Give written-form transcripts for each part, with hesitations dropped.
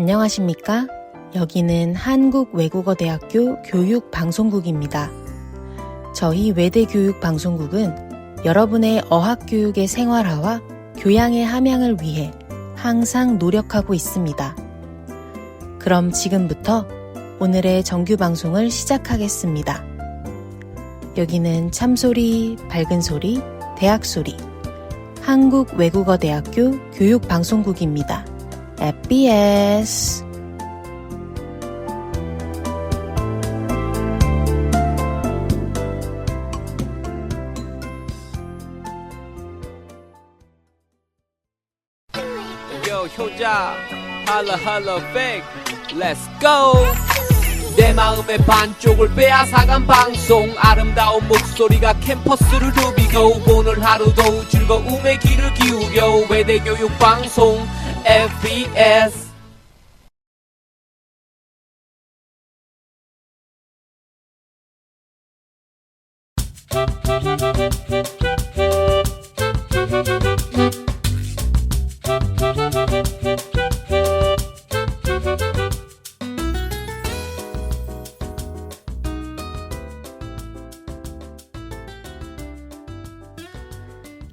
안녕하십니까? 여기는 한국외국어대학교 교육방송국입니다. 저희 외대교육방송국은 여러분의 어학교육의 생활화와 교양의 함양을 위해 항상 노력하고 있습니다. 그럼 지금부터 오늘의 정규 방송을 시작하겠습니다. 여기는 참소리, 밝은 소리, 대학소리, 한국외국어대학교 교육방송국입니다. FBS Yo, 효자, 할라 할라 백, Let's go. 내 마음의 반쪽을 빼앗아간 방송, 아름다운 목소리가 캠퍼스를 누비고 오늘 하루도 즐거움에 귀를 기울여 외대교육 방송 FBS.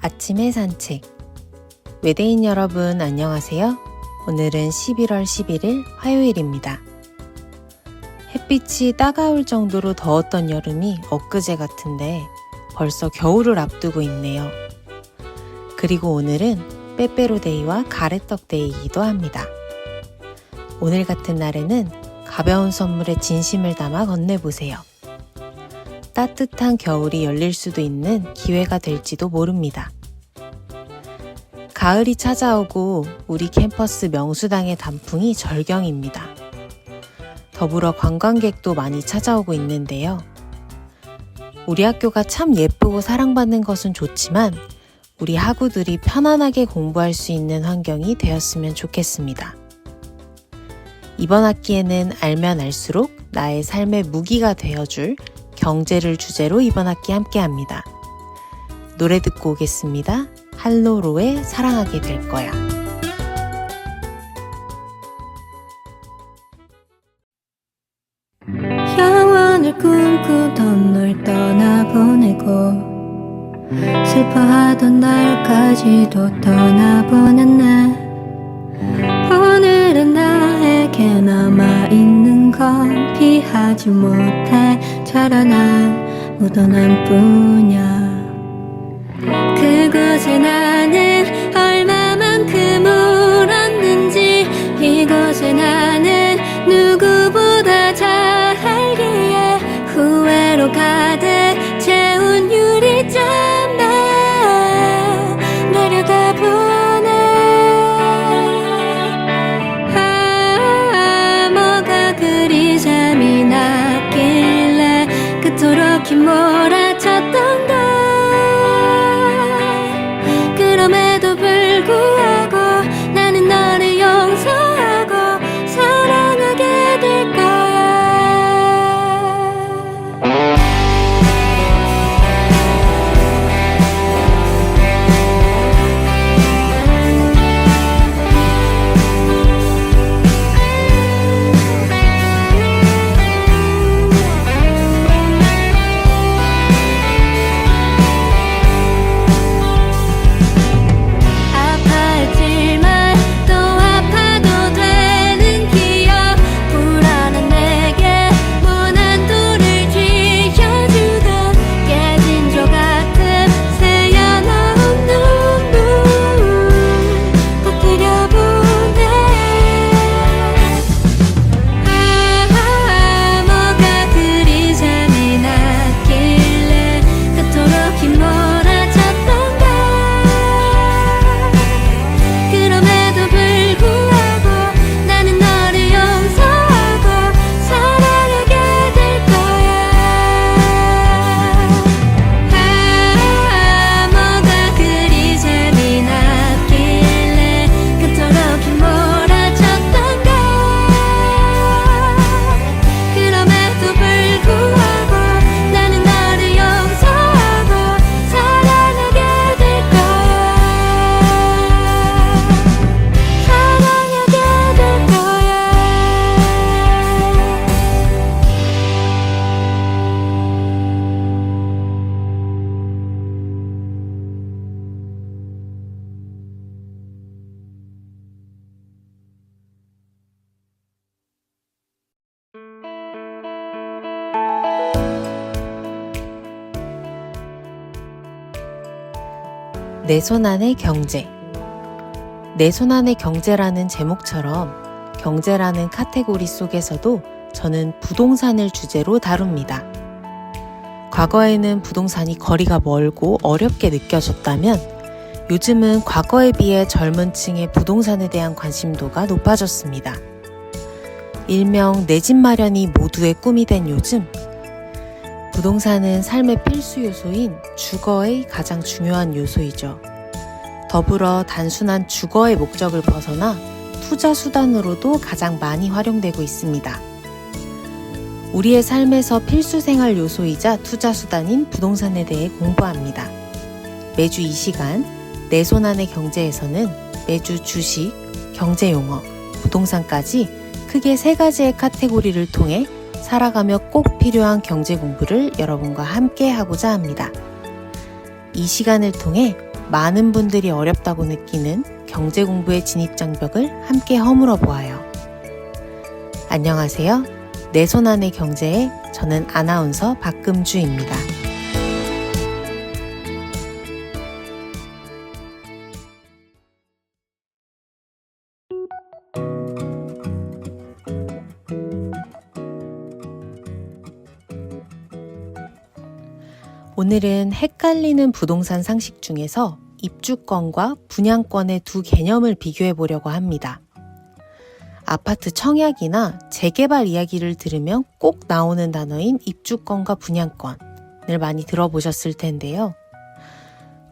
아침의 산책. 외대인 여러분 안녕하세요. 오늘은 11월 11일 화요일입니다. 햇빛이 따가울 정도로 더웠던 여름이 엊그제 같은데 벌써 겨울을 앞두고 있네요. 그리고 오늘은 빼빼로데이와 가래떡데이이기도 합니다. 오늘 같은 날에는 가벼운 선물에 진심을 담아 건네보세요. 따뜻한 겨울이 열릴 수도 있는 기회가 될지도 모릅니다. 가을이 찾아오고 우리 캠퍼스 명수당의 단풍이 절경입니다. 더불어 관광객도 많이 찾아오고 있는데요. 우리 학교가 참 예쁘고 사랑받는 것은 좋지만 우리 학우들이 편안하게 공부할 수 있는 환경이 되었으면 좋겠습니다. 이번 학기에는 알면 알수록 나의 삶의 무기가 되어줄 경제를 주제로 이번 학기 함께합니다. 노래 듣고 오겠습니다. 할로로의 사랑하게 될 거야. 영원을 꿈꾸던 널 떠나보내고 슬퍼하던 날까지도 떠나보낸 날, 오늘은 나에게 남아있는 건 피하지 못해 자라난 묻어난 뿐이야. 그곳에 나는 얼마만큼 울었는지, 이곳에 나는 누구보다 잘 알기에 후회로 가득 채운 유리잔만 내려다 보네. 아, 뭐가 그리 재미났길래 그토록 휘몰아쳤던 걸. 내 손 안의 경제. 내 손 안의 경제라는 제목처럼 경제라는 카테고리 속에서도 저는 부동산을 주제로 다룹니다. 과거에는 부동산이 거리가 멀고 어렵게 느껴졌다면 요즘은 과거에 비해 젊은 층의 부동산에 대한 관심도가 높아졌습니다. 일명 내 집 마련이 모두의 꿈이 된 요즘, 부동산은 삶의 필수 요소인 주거의 가장 중요한 요소이죠. 더불어 단순한 주거의 목적을 벗어나 투자 수단으로도 가장 많이 활용되고 있습니다. 우리의 삶에서 필수 생활 요소이자 투자 수단인 부동산에 대해 공부합니다. 매주 이 시간 내 손 안의 경제에서는 매주 주식, 경제용어, 부동산까지 크게 3가지의 카테고리를 통해 살아가며 꼭 필요한 경제 공부를 여러분과 함께 하고자 합니다. 이 시간을 통해 많은 분들이 어렵다고 느끼는 경제 공부의 진입장벽을 함께 허물어 보아요. 안녕하세요. 내 손 안의 경제에 저는 아나운서 박금주입니다. 오늘은 헷갈리는 부동산 상식 중에서 입주권과 분양권의 두 개념을 비교해 보려고 합니다. 아파트 청약이나 재개발 이야기를 들으면 꼭 나오는 단어인 입주권과 분양권을 많이 들어보셨을 텐데요.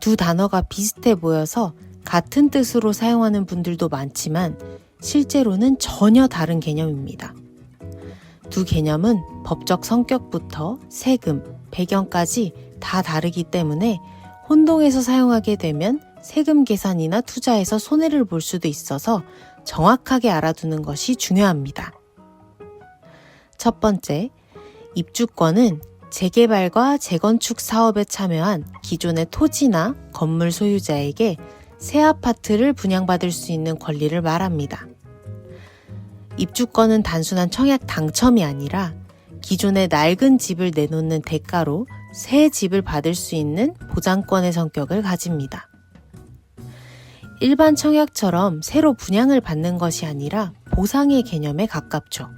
두 단어가 비슷해 보여서 같은 뜻으로 사용하는 분들도 많지만 실제로는 전혀 다른 개념입니다. 두 개념은 법적 성격부터 세금, 배경까지 다 다르기 때문에 혼동해서 사용하게 되면 세금 계산이나 투자에서 손해를 볼 수도 있어서 정확하게 알아두는 것이 중요합니다. 첫 번째, 입주권은 재개발과 재건축 사업에 참여한 기존의 토지나 건물 소유자에게 새 아파트를 분양받을 수 있는 권리를 말합니다. 입주권은 단순한 청약 당첨이 아니라 기존의 낡은 집을 내놓는 대가로 새 집을 받을 수 있는 보장권의 성격을 가집니다. 일반 청약처럼 새로 분양을 받는 것이 아니라 보상의 개념에 가깝죠.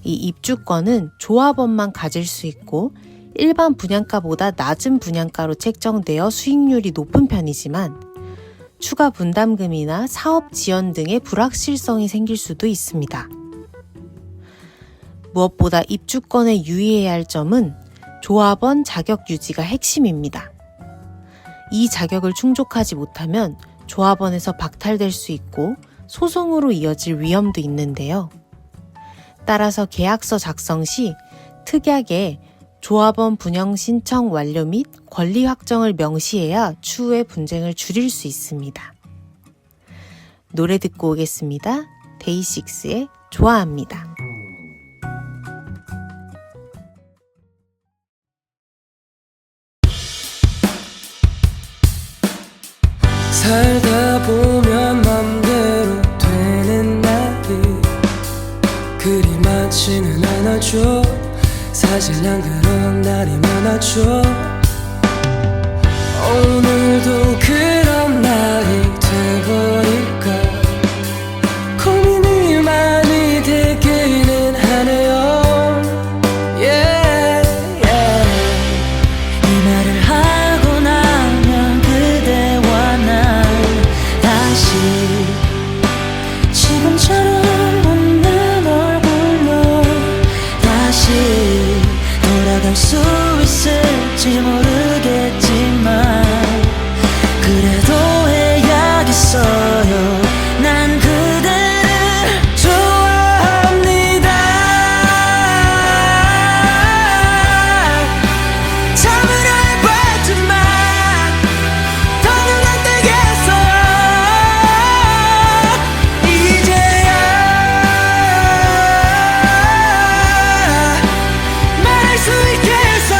이 입주권은 조합원만 가질 수 있고 일반 분양가보다 낮은 분양가로 책정되어 수익률이 높은 편이지만 추가 분담금이나 사업 지연 등의 불확실성이 생길 수도 있습니다. 무엇보다 입주권에 유의해야 할 점은 조합원 자격 유지가 핵심입니다. 이 자격을 충족하지 못하면 조합원에서 박탈될 수 있고 소송으로 이어질 위험도 있는데요. 따라서 계약서 작성 시 특약에 조합원 분양 신청 완료 및 권리 확정을 명시해야 추후의 분쟁을 줄일 수 있습니다. 노래 듣고 오겠습니다. 데이식스의 좋아합니다. 살다 보면 맘대로 되는 날이 그리 많지는 않아줘. 사실 난 그런 날이 많아져. 오늘도 그런 날이 돼버릴까 고민이 많이 되기는 하네요. 이 말을 하고 나면 그대와 난 다시 지금처럼 웃는 얼굴로 다시 돌아갈 수 있을지 모르겠지만 그래도 해야겠어요. 난 그대를 좋아합니다. 참으려 해봤지만 더는 안 되겠어요. 이제야 말할 수 있겠어요.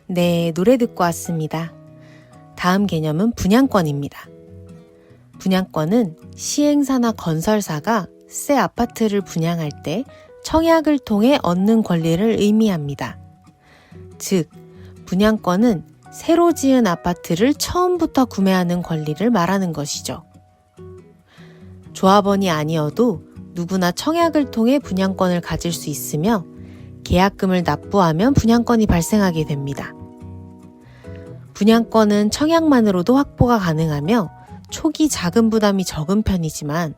네, 노래 듣고 왔습니다. 다음 개념은 분양권입니다. 분양권은 시행사나 건설사가 새 아파트를 분양할 때 청약을 통해 얻는 권리를 의미합니다. 즉, 분양권은 새로 지은 아파트를 처음부터 구매하는 권리를 말하는 것이죠. 조합원이 아니어도 누구나 청약을 통해 분양권을 가질 수 있으며 계약금을 납부하면 분양권이 발생하게 됩니다. 분양권은 청약만으로도 확보가 가능하며 초기 자금 부담이 적은 편이지만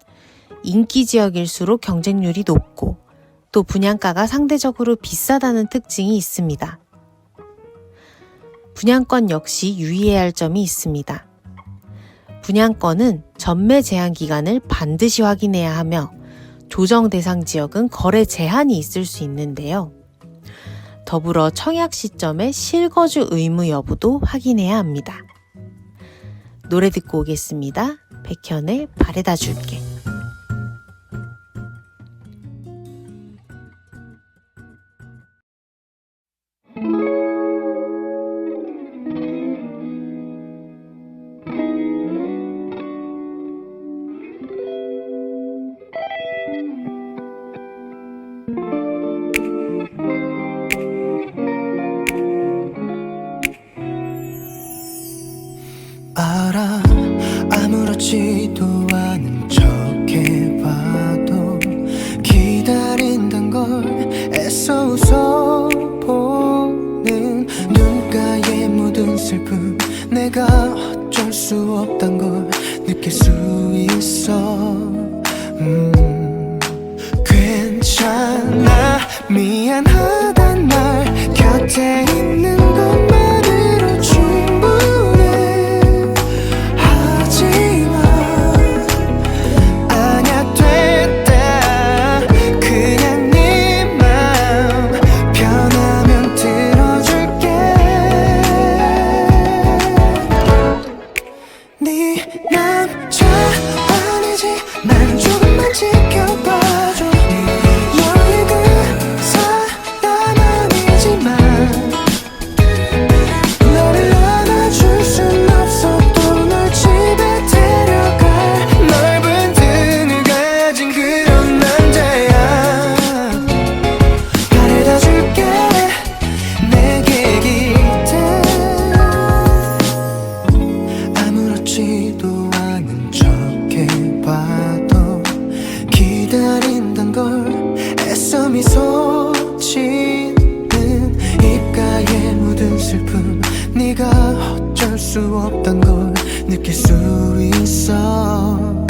인기 지역일수록 경쟁률이 높고 또 분양가가 상대적으로 비싸다는 특징이 있습니다. 분양권 역시 유의해야 할 점이 있습니다. 분양권은 전매 제한 기간을 반드시 확인해야 하며 조정 대상 지역은 거래 제한이 있을 수 있는데요. 더불어 청약 시점의 실거주 의무 여부도 확인해야 합니다. 노래 듣고 오겠습니다. 백현의 바래다 줄게. 알아 아무렇지도 않은 척 해봐도 기다린단 걸 애써 웃어보는 눈가에 묻은 슬픔 내가 어쩔 수 없단 걸 느낄 수 있어 괜찮아 미안하단 말 곁에 있는 것만으로 충분해 하지마 아냐 됐다 그냥 네 맘 변하면 들어줄게 네 남자 아니지 날 조금만 지켜봐줘 너의 그 사람 아니지만 너를 안아줄 순 없어 또 널 집에 데려갈 넓은 등을 가진 그런 남자야 바래다 줄게 내게 기대 아무렇지도 않은 척 해봐도 기다린단 걸 애써 미소 짓는 입가에 묻은 슬픔 네가 어쩔 수 없단 걸 느낄 수 있어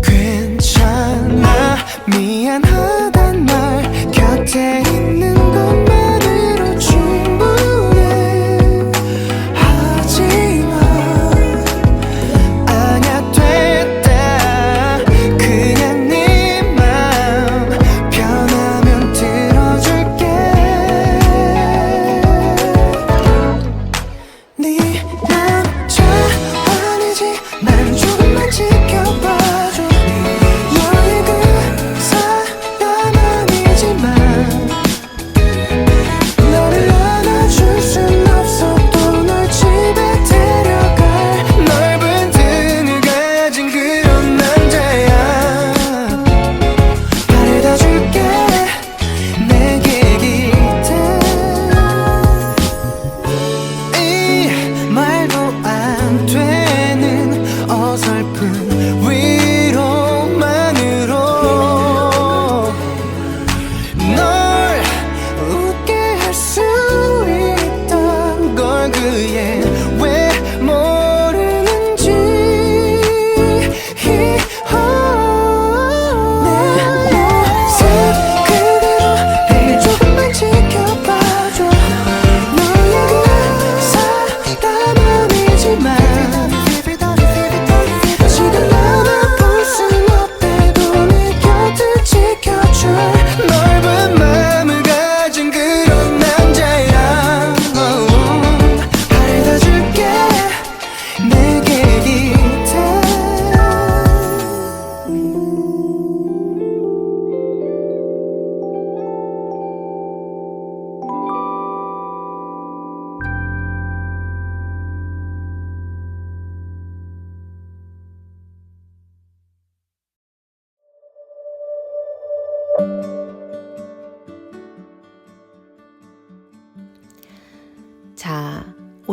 괜찮아 미안하단 말 곁에 있는 것만으로 충분해 하지마 아냐 됐다 그냥 네 맘 변하면 들어줄게 네 남자 아니지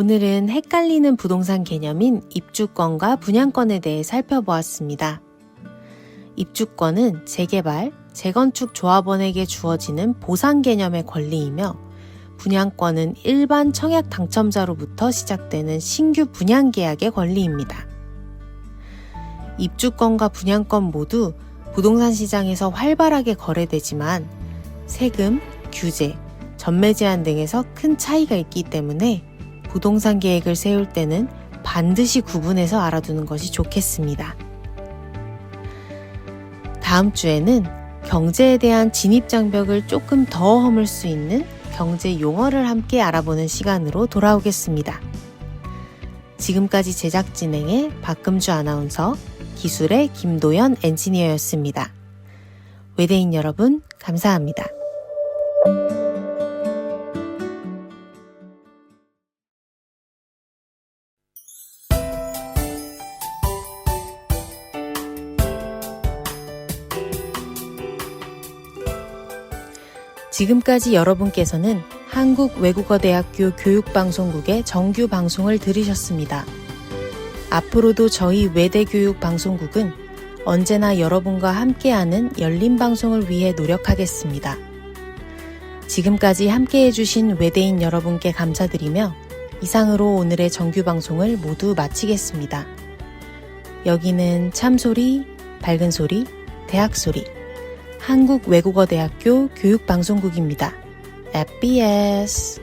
오늘은 헷갈리는 부동산 개념인 입주권과 분양권에 대해 살펴보았습니다. 입주권은 재개발, 재건축 조합원에게 주어지는 보상 개념의 권리이며 분양권은 일반 청약 당첨자로부터 시작되는 신규 분양 계약의 권리입니다. 입주권과 분양권 모두 부동산 시장에서 활발하게 거래되지만 세금, 규제, 전매 제한 등에서 큰 차이가 있기 때문에 부동산 계획을 세울 때는 반드시 구분해서 알아두는 것이 좋겠습니다. 다음 주에는 경제에 대한 진입장벽을 조금 더 허물 수 있는 경제 용어를 함께 알아보는 시간으로 돌아오겠습니다. 지금까지 제작 진행의 박금주 아나운서, 기술의 김도연 엔지니어였습니다. 외대인 여러분, 감사합니다. 지금까지 여러분께서는 한국외국어대학교 교육방송국의 정규 방송을 들으셨습니다. 앞으로도 저희 외대교육방송국은 언제나 여러분과 함께하는 열린 방송을 위해 노력하겠습니다. 지금까지 함께해주신 외대인 여러분께 감사드리며 이상으로 오늘의 정규 방송을 모두 마치겠습니다. 여기는 참소리, 밝은 소리, 대학소리, 한국외국어대학교 교육방송국입니다. FBS